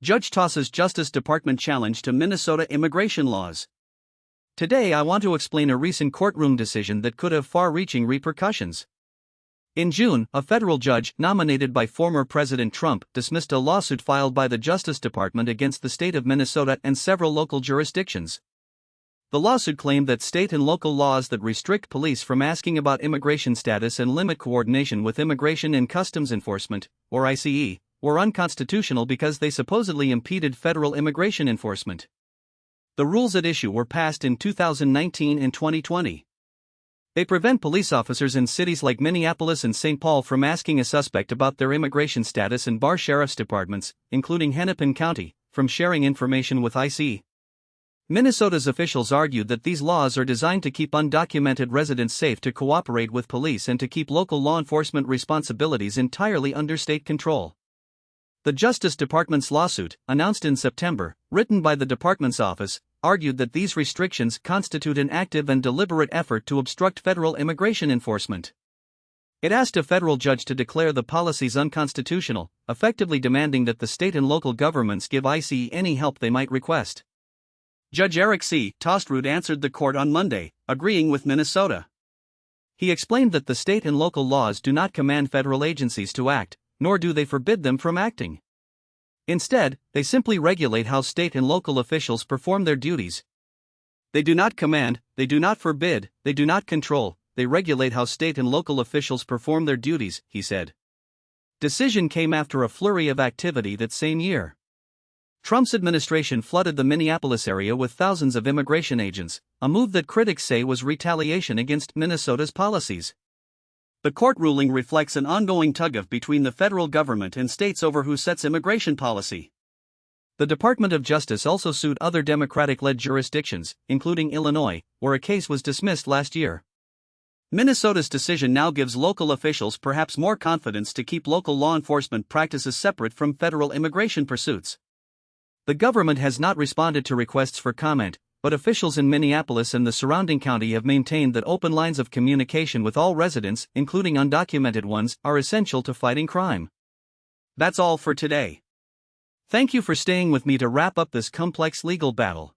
Judge tosses Justice Department challenge to Minnesota immigration laws. Today I want to explain a recent courtroom decision that could have far-reaching repercussions. In June, a federal judge, nominated by former President Trump, dismissed a lawsuit filed by the Justice Department against the state of Minnesota and several local jurisdictions. The lawsuit claimed that state and local laws that restrict police from asking about immigration status and limit coordination with Immigration and Customs Enforcement, or ICE, were unconstitutional because they supposedly impeded federal immigration enforcement. The rules at issue were passed in 2019 and 2020. They prevent police officers in cities like Minneapolis and St. Paul from asking a suspect about their immigration status and bar sheriff's departments, including Hennepin County, from sharing information with ICE. Minnesota's officials argued that these laws are designed to keep undocumented residents safe to cooperate with police and to keep local law enforcement responsibilities entirely under state control. The Justice Department's lawsuit, announced in September, written by the department's office, argued that these restrictions constitute an active and deliberate effort to obstruct federal immigration enforcement. It asked a federal judge to declare the policies unconstitutional, effectively demanding that the state and local governments give ICE any help they might request. Judge Eric C. Tostrud answered the court on Monday, agreeing with Minnesota. He explained that the state and local laws do not command federal agencies to act, nor do they forbid them from acting. Instead, they simply regulate how state and local officials perform their duties. They do not command, they do not forbid, they do not control, they regulate how state and local officials perform their duties, he said. Decision came after a flurry of activity that same year. Trump's administration flooded the Minneapolis area with thousands of immigration agents, a move that critics say was retaliation against Minnesota's policies. The court ruling reflects an ongoing tug-of-war between the federal government and states over who sets immigration policy. The Department of Justice also sued other Democratic-led jurisdictions, including Illinois, where a case was dismissed last year. Minnesota's decision now gives local officials perhaps more confidence to keep local law enforcement practices separate from federal immigration pursuits. The government has not responded to requests for comment, but officials in Minneapolis and the surrounding county have maintained that open lines of communication with all residents, including undocumented ones, are essential to fighting crime. That's all for today. Thank you for staying with me to wrap up this complex legal battle.